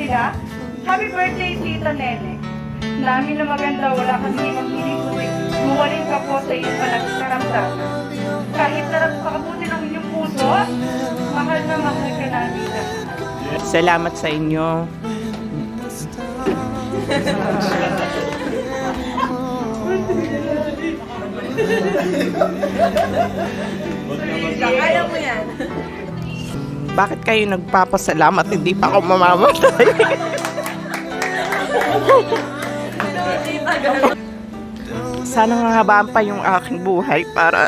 nila, happy birthday, Tita Nene. Namin na maganda, wala kami maghiling kundi gumaling ka po sa iyong panagkaramdaman. Kahit napakabuti ng inyong puso, mahal na mahal ka namin lahat. Salamat sa inyo. Kaya mo yan. Bakit kayo nagpapasalamat? Hindi pa ako mamamatay. Sana mahabaan pa yung aking buhay para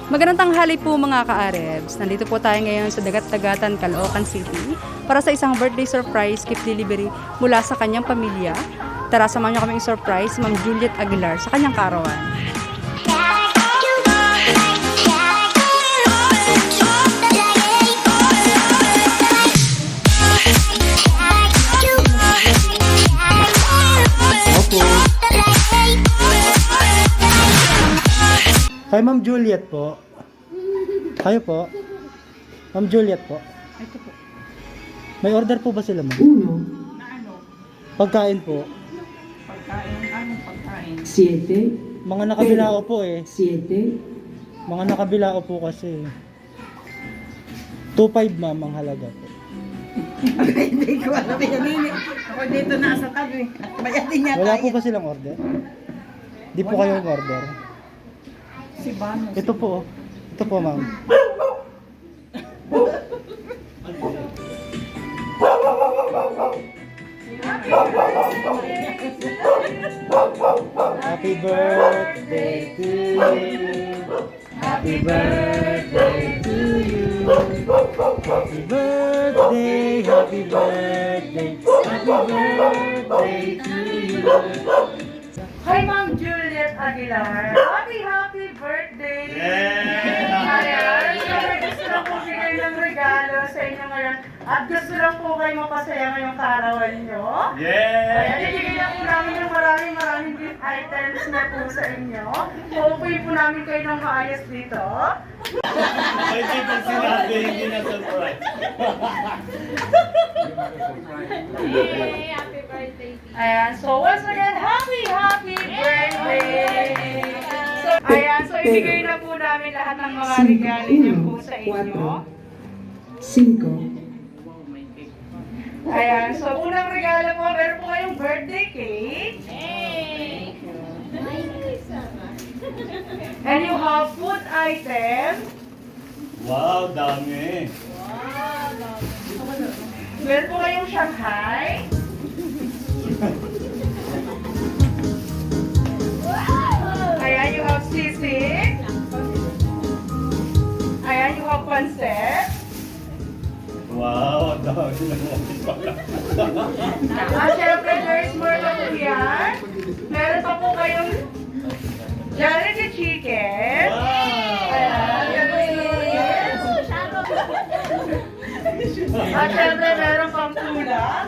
Magandang tanghali po mga ka-Arebs. Nandito po tayo ngayon sa Dagat-Dagatan, Caloocan City para sa isang birthday surprise gift delivery mula sa kanyang pamilya. Tara, samahan niyo kaming surprise Ma'am Juliet Aguilar sa kanyang karawan. Kay Ma'am Juliet po. Kayo po. Ma'am Juliet po. Ito po. May order po ba sila, ma'am? Na ano? Pagkain po. Pagkain? Anong pagkain? 7, Mga nakabilao po eh. 7, Mga nakabilao po kasi. 2.5 ma'am ang halaga po. Hindi ko alam yan. Ako dito nasa tabi. Bayadin niya Wala po ba silang order? Di po kayo order. Si Bano. Ito po. Ito po ma'am. Happy birthday to you. Happy birthday to you. Happy birthday, happy birthday, happy birthday to you. Hi, Ma'am Juliet Aguilar. Happy birthday! Ayan, siyempre gusto lang po bigay ng regalo sa inyo ngayon. At gusto lang po kayo mapasaya ngayong karawan nyo. Ayan, ibigay na po namin yung maraming gift items na po sa inyo. Okay po namin kayo ng maayos dito. Hindi pa sinabi, hindi na surprise. Ayan, so once again, happy birthday! So, ayan, so ibigay na po namin lahat ng mga regalo niyo po sa inyo. 5, Ayan, so unang regalo po, meron po kayong birthday cake. And you have food item. Wow, dami. Meron po kayong Shanghai. Ayan, you have sisig. Ayan, you have pancet. Wow, dami naman pala. At syempre, there is more pa po yan. Meron pa po kayong Jollibee chicken. Wow! Ayan, at syempre, meron pang tuna.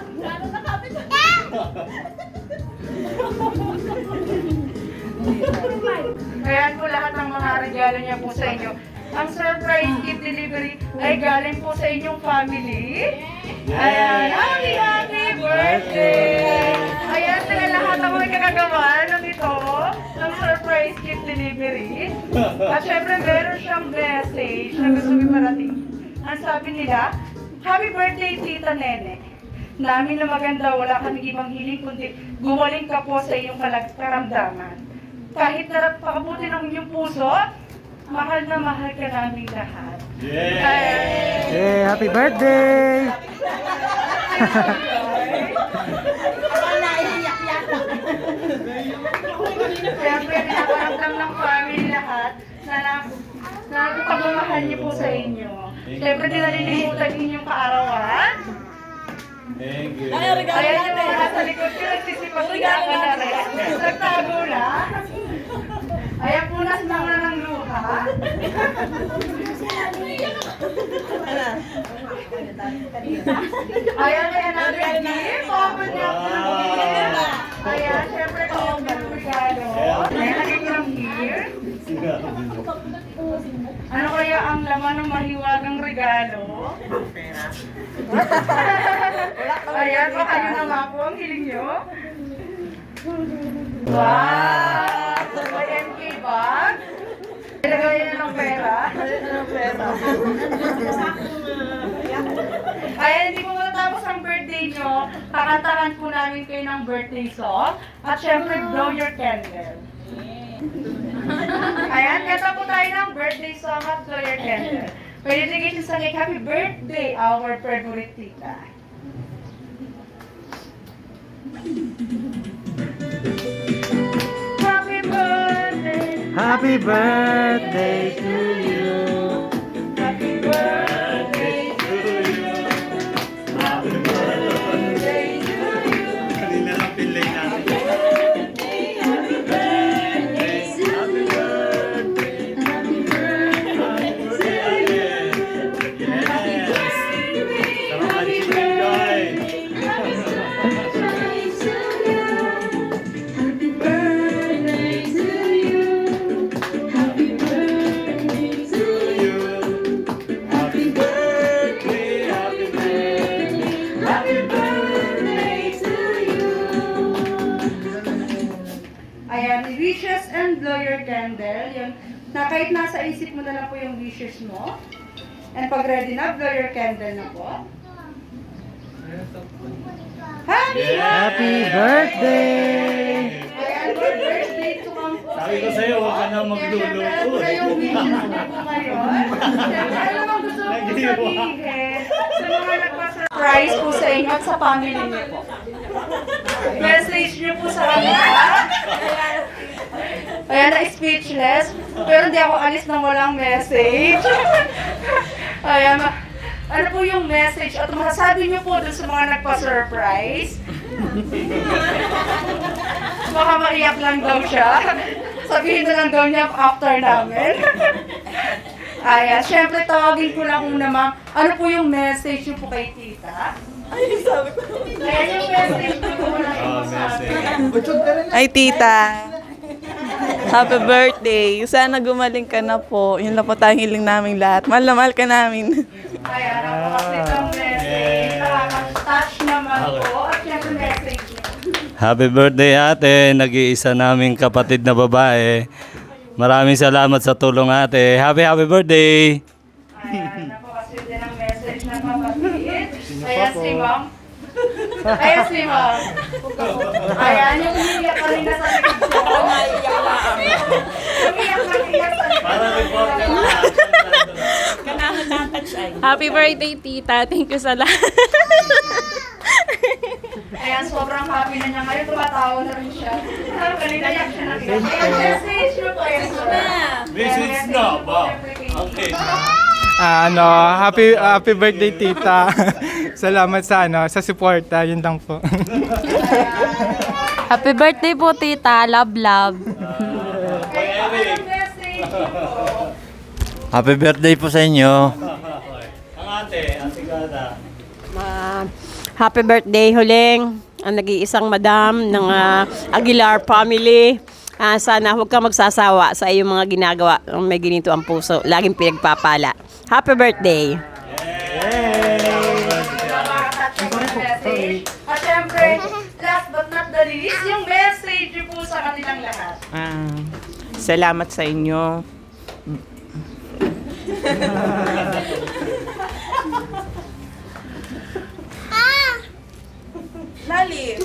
Ayan po lahat ng mga regalo niya po sa inyo. Ang surprise gift delivery ay galing po sa inyong family. Ayan, happy birthday! Ayan sila lahat ang mga kagagawa ng ito, ng surprise gift delivery. At syempre meron siyang message na gusto iparating. Ang sabi nila, happy birthday, Tita Nene. Namin na maganda, wala kami ibang hiling kundi gumaling ka po sa iyong karamdaman. Kahit napakabuti ng inyong puso, mahal na mahal ka namin lahat. Hey, happy birthday! Siyempre, pinaparamdam ng family lahat na pagmamahal niyo po sa inyo. Siyempre, di nalilimutan inyong kaarawan. Thank you. Ayan yung mga nasa likod ko, nagsisipag-iyakan na rin. Nagtago na. Ayan, punas na nga ng luha. Ayan, kaya natin gift. Open niya po ng gift. Ayan, syempre ito yung regalo. Ayan, lagay ko lang here. Ano kaya ang laman ng mahiwagang regalo? Pera. Ayan, baka yun na nga po ang hiling nyo. Wow! May MK bag? Ilagay niya ng pera. Ayan, hindi po matatapos ang birthday nyo. Kakantahan po namin kayo ng birthday song. At syempre, blow your candle. Ayan, kanta po tayo ng birthday song at blow your candle. Pwede tigil sa cake, happy birthday, our favorite tita. Happy birthday, Happy birthday to you. happy birthday to you. Happy birthday to you. Kanina lang pilay na. Happy birthday to you. Happy birthday to you. Happy birthday. Ayan, wishes and blow your candle. Yun, na kahit nasa isip mo na lang po yung wishes mo. And pag ready na, blow your candle na po. Happy Happy birthday! Ayan, good birthday to come po Sabi ko sa'yo, huwag ka na magluluto. Siyempre, ano yung wishes mo po ngayon? Siyempre, ano bang gusto mo po sabihin sa mga nagpa-surprise po sa inyo at sa family niyo po? Message niyo po sa kanila. Ayan, na-speechless. Pero hindi ako alis nang walang message. Ayan, ano po yung message at masasabi niyo po dun sa mga nagpa-surprise? Baka maiyak lang daw siya. Sabihin na lang daw niya after namin. Ayan, syempre tawagin ko lang muna ma'am. Ano po yung message niyo po kay tita? Ay, sabi ko. Ayan yung message niyo po na message. Ay, tita. Happy birthday. Sana gumaling ka na po. Yun lang po tayong hiling namin lahat. Mahal na mahal ka namin. Ayan, napakasitang message. Nakaka-touch naman po. At syempre message niyo. Happy birthday ate, nag-iisa naming kapatid na babae. Maraming salamat sa tulong ate. Happy birthday! Ayan, napakaswerte ng message ng kapatid. Ayan si ma'am. Ayan si ma'am. Ayan, yung umiyak kanina sa likod ko. Umiyak kanina sa likod Para report ka ko. Happy birthday, tita. Thank you sa lahat. Ayan, sobrang happy na niya ngayon. Tumatawa na rin siya. Kanina yak siya nakita. Ayan, message mo po. Ayan, Message na ba? Okay. Happy birthday tita. Salamat sa sa suporta, yun lang po. Happy birthday po, tita. Love, love. Ayan, message mo po. Happy birthday po sa inyo. Ang ate, asigada. Happy birthday, Huling, ang nag-iisang madam ng Aguilar family. Sana huwag kang magsasawa sa iyong mga ginagawa. May ginito ang puso. Laging pinagpapala. Happy birthday! Message. At syempre, last but not the least, yung message niyo po sa kanilang lahat. Salamat sa inyo. Lali.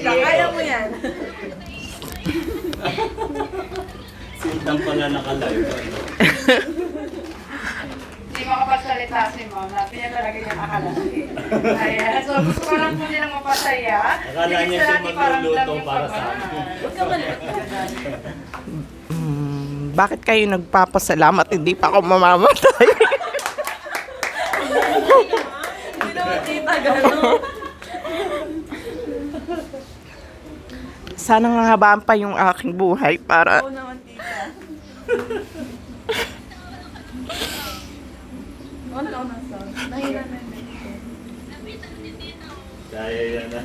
Kaya mo yan. Sintang pala nakalive. Hindi makapagsalita si ma'am. Natin niya talaga yung akalaki. Ayan. So gusto ko lang po nilang mapasaya. Akala niya siya magluluto para sa akin. Bakit kayo nagpapasalamat? Hindi pa ako mamamatay. Sana nga habaan pa yung aking buhay para... Oo naman, tita. Nahira na. Kaya yan na.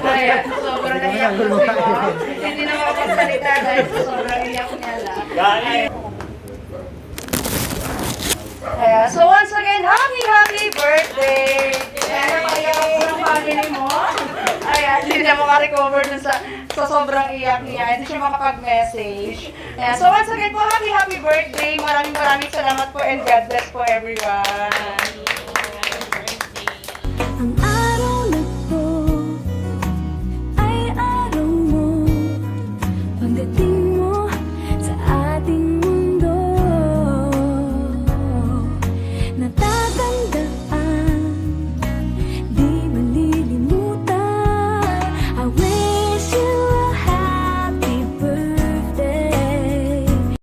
Kaya, sobrang naiyak ko sa'yo. Hindi na makapagsalita dahil sa sobrang iyak niya lang. Kaya, so once again, happy birthday! Kaya napaiyak ako ng family mo. Ayan, hindi na makarecover dun sa sobrang iyak niya. Hindi siya makapag-message. Ayan, so once again po, happy birthday! Maraming salamat po and God bless po everyone.